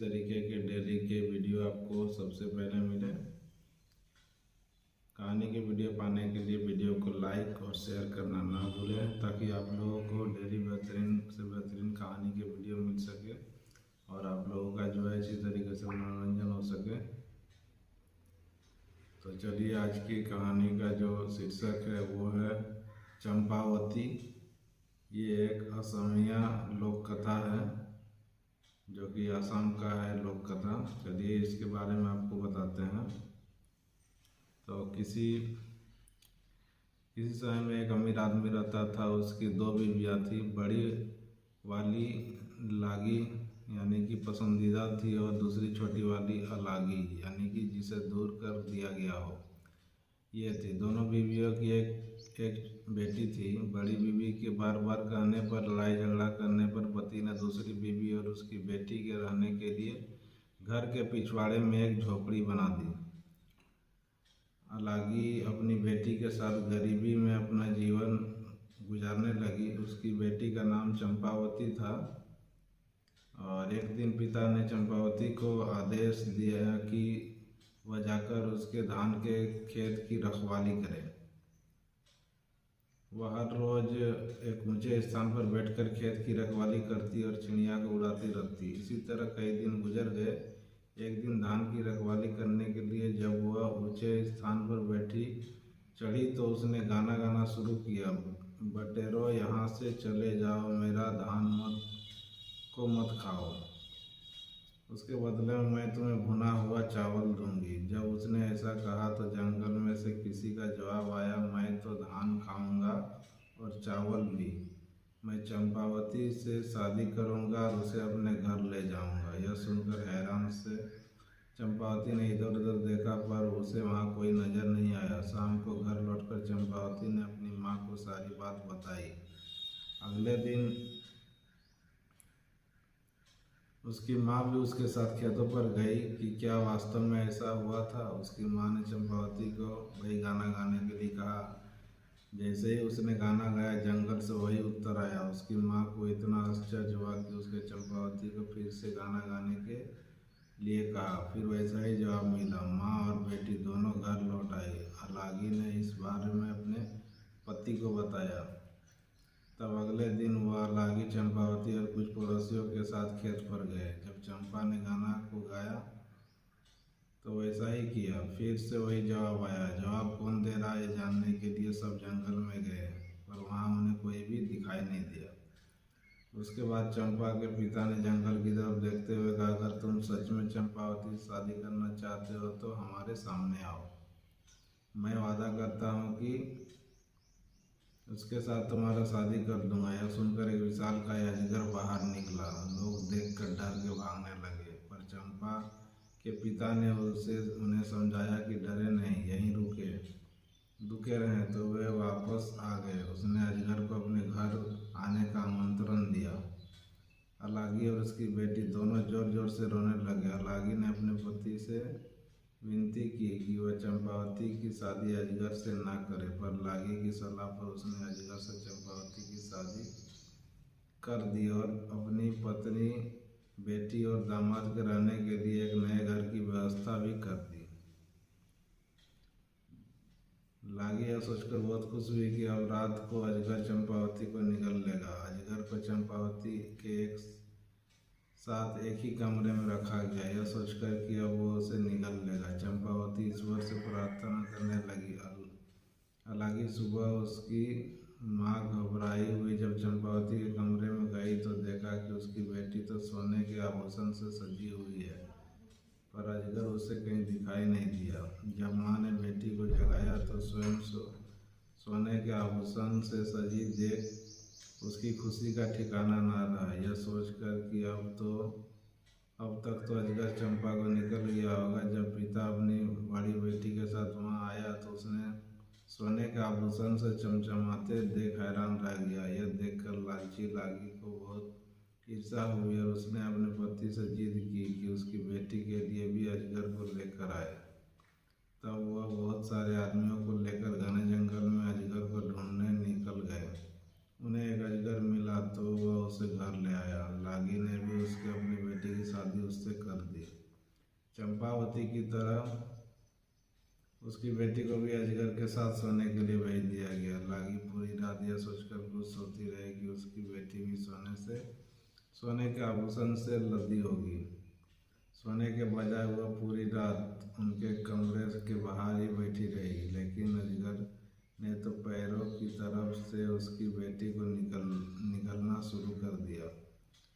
तरीके के डेली के वीडियो आपको सबसे पहले मिले। कहानी की वीडियो पाने के लिए वीडियो को लाइक और शेयर करना ना भूलें, ताकि आप लोगों को डेली बेहतरीन से बेहतरीन कहानी के वीडियो मिल सके और आप लोगों का जो है इसी तरीके से मनोरंजन हो सके। तो चलिए, आज की कहानी का जो शीर्षक है वो है चंपावती। ये एक असमिया लोक कथा है, जो कि असम का है लोक कथा। चलिए इसके बारे में आपको बताते हैं। तो किसी समय में एक अमीर आदमी रहता था। उसकी 2 बीवियाँ थी। बड़ी वाली लागी यानी कि पसंदीदा थी, और दूसरी छोटी वाली अलागी यानी कि जिसे दूर कर दिया गया हो। ये थी दोनों बीवियों की एक बेटी थी। बड़ी बीवी के बार बार कहने पर, लड़ाई झगड़ा करने पर पति ने दूसरी बीवी और उसकी बेटी के रहने के लिए घर के पिछवाड़े में एक झोपड़ी बना दी। अलागी अपनी बेटी के साथ गरीबी में अपना जीवन गुजारने लगी। उसकी बेटी का नाम चंपावती था, और एक दिन पिता ने चंपावती को आदेश दिया कि वह जाकर उसके धान के खेत की रखवाली करे। वह हर रोज एक ऊंचे स्थान पर बैठकर खेत की रखवाली करती और चिड़िया को उड़ाती रहती। इसी तरह कई दिन गुजर गए। एक दिन धान की रखवाली करने के लिए जब वह ऊंचे स्थान पर बैठी चढ़ी, तो उसने गाना गाना शुरू किया। बटेरो यहाँ से चले जाओ, मेरा धान मत खाओ, उसके बदले में मैं तुम्हें भुना हुआ चावल दूंगी। जब उसने ऐसा कहा तो जंगल में से किसी का जवाब आया, मैं तो धान खाऊंगा और चावल भी। मैं चंपावती से शादी करूंगा और उसे अपने घर ले जाऊंगा। यह सुनकर हैरान से चंपावती ने इधर उधर देखा, पर उसे वहाँ कोई नजर नहीं आया। शाम को घर लौटकर चंपावती ने अपनी माँ को सारी बात बताई। अगले दिन उसकी माँ भी उसके साथ खेतों पर गई कि क्या वास्तव में ऐसा हुआ था। उसकी माँ ने चंपावती को वही गाना गाने के लिए कहा। जैसे ही उसने गाना गाया, जंगल से वही उत्तर आया। उसकी माँ को इतना आश्चर्य हुआ कि उसने चंपावती को फिर से गाना गाने के लिए कहा। फिर वैसा ही जवाब मिला। माँ और बेटी दोनों घर लौट आई। अलागी ने इस बारे में अपने पति को बताया। तब अगले दिन वह अलागी, चंपावती और कुछ पड़ोसियों के साथ खेत पर गए। जब चंपा ने गाना को गाया तो वैसा ही किया। फिर से वही जवाब आया। जवाब कौन दे रहा है जानने के लिए सब जंगल में गए, पर वहाँ उन्हें कोई भी दिखाई नहीं दिया। उसके बाद चंपा के पिता ने जंगल की तरफ देखते हुए कहा, अगर तुम सच में चंपावती से शादी करना चाहते हो तो हमारे सामने आओ। मैं वादा करता हूँ कि उसके साथ तुम्हारा शादी कर दूंगा। यह सुनकर एक विशालकाय अजगर बाहर निकला। लोग देखकर डर के भागने लगे, पर चंपा के पिता ने उन्हें समझाया कि डरे नहीं, यहीं रुके रहें। तो वे वापस आ गए। उसने अजगर को अपने घर आने का आमंत्रण दिया। अलागी और उसकी बेटी दोनों जोर जोर से रोने लगे। अलागी ने अपने पति से विनती की कि वह चंपावती की शादी अजगर से ना करे, पर अलागी की सलाह पर उसने अजगर से चंपावती की शादी कर दी और अपनी पत्नी, बेटी और दामाद के रहने के लिए एक नए घर की व्यवस्था भी कर दी। लागी यह सोचकर बहुत खुश हुई कि अब रात को अजगर चंपावती को निगल लेगा। अजगर को चंपावती के साथ एक ही कमरे में रखा गया, यह सोचकर कि अब वो उसे निगल लेगा। चंपावती ईश्वर से प्रार्थना करने लगी। अलागी सुबह उसकी माँ घबराई हुई जब चंपावती के कमरे में गई तो देखा कि उसकी बेटी तो सोने के आभूषण से सजी हुई है, पर अजगर उसे कहीं दिखाई नहीं दिया। जब माँ ने बेटी को जगाया तो स्वयं सोने के आभूषण से सजी देख उसकी खुशी का ठिकाना ना रहा। यह सोचकर कि अब तक तो अजगर चंपा को निकल गया होगा। जब पिता अपनी बड़ी बेटी के साथ वहाँ आया तो उसने सोने के आभूषण से चमचमाते देख हैरान रह गया। यह देखकर लालची लागी को बहुत ईर्ष्या हुई और उसने अपने पति से जिद की कि उसकी बेटी के लिए भी अजगर को लेकर आए। तब वह बहुत सारे आदमियों को लेकर घने जंगल में अजगर को ढूंढने निकल गए। उन्हें एक अजगर मिला तो वह उसे घर ले आया। लागी ने भी उसके अपनी बेटी की शादी उससे कर दी। चंपावती की तरह उसकी बेटी को भी अजगर के साथ सोने के लिए भेज दिया गया। लागी पूरी रात यह सोचकर खुश सोती रही कि उसकी बेटी भी सोने के आभूषण से लदी होगी। सोने के बजाय वह पूरी रात उनके कमरे के बाहर ही बैठी रही, लेकिन अजगर ने तो पैरों की तरफ से उसकी बेटी को निकलना शुरू कर दिया।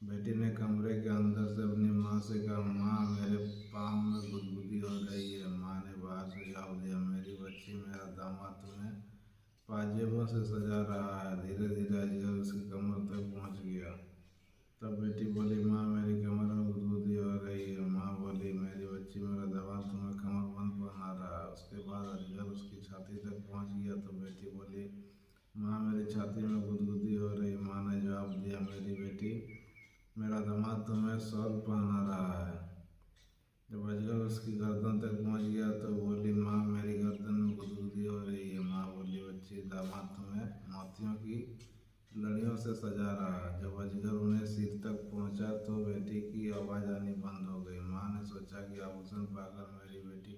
बेटी ने कमरे के अंदर से अपनी माँ से कहा, माँ मेरे पाँव में गुदगुदी हो रही है। माँ ने बाहर से जवाब दिया, मेरी बच्ची मेरा दामाद तुम्हें पाजेबों से सजा रहा है। धीरे धीरे अजगर उसकी कमर तक पहुँच गया। तब बेटी बोली, माँ मेरी कमर में गुदगुदी हो रही है। माँ बोली, मेरी बच्ची मेरा दामाद तुम्हें कमरबंद पहना रहा है। उसके बाद अजगर उसकी छाती तक पहुँच गया तो बेटी बोली, माँ मेरी छाती में गुदगुदी हो रही। माँ ने जवाब दिया, मेरी बेटी मेरा दामाद तुम्हें शॉल पहना रहा है। जब अजगर उसकी गर्दन तक पहुँच गया तो बोली, माँ मेरी गर्दन में गुदगुदी हो रही है। माँ बोली, बच्ची दामाद तुम्हें मोतियों की लड़ियों से सजा रहा है। जब अजगर उन्हें सिर तक पहुँचा तो बेटी की आवाज़ आनी बंद हो गई। माँ ने सोचा कि आभूषण पाकर मेरी बेटी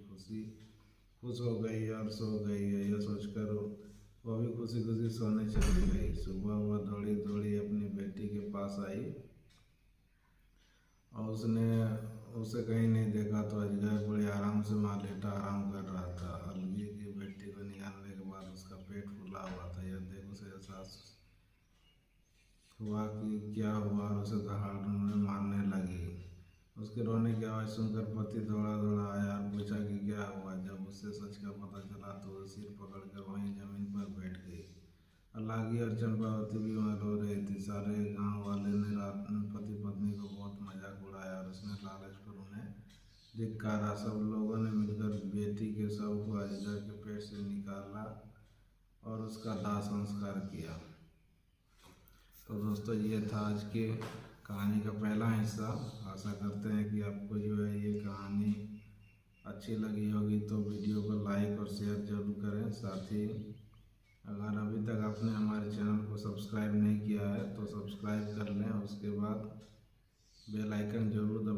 खुश हो गई और सो गई है। यह सोचकर वो भी खुशी खुशी सोने चली गई। सुबह वह दौड़ी दौड़ी अपनी बेटी के पास आई और उसने उसे कहीं नहीं देखा तो अजगर बड़े आराम से वहाँ लेटा आराम कर रहा था। अलगी की बेटी को निकालने के बाद उसका पेट फूला हुआ था। यह देख उसे एहसास हुआ कि क्या हुआ और उसे दहाड़ने मारने लगी। उसके रोने की आवाज़ सुनकर पति दौड़ा दौड़ा आया और पूछा कि क्या हुआ। जब उसे सच का पता चला तो वो सिर पकड़कर वहीं जमीन पर बैठ गई। लागी और चंपावती भी वहाँ रो रही थी। सारे गांव वाले ने रात में पति पत्नी को बहुत मजाक उड़ाया और उसने लालच पर उन्हें धिक्कारा। सब लोगों ने मिलकर बेटी के शव को अजगर के पेट से निकाला और उसका दाह संस्कार किया। तो दोस्तों, ये था आज के कहानी का पहला हिस्सा। आशा करते हैं कि आपको जो है ये कहानी अच्छी लगी होगी, तो वीडियो को लाइक और शेयर जरूर करें। साथ ही अगर अभी तक आपने हमारे चैनल को सब्सक्राइब नहीं किया है तो सब्सक्राइब कर लें। उसके बाद बेल आइकन जरूर दबाएं।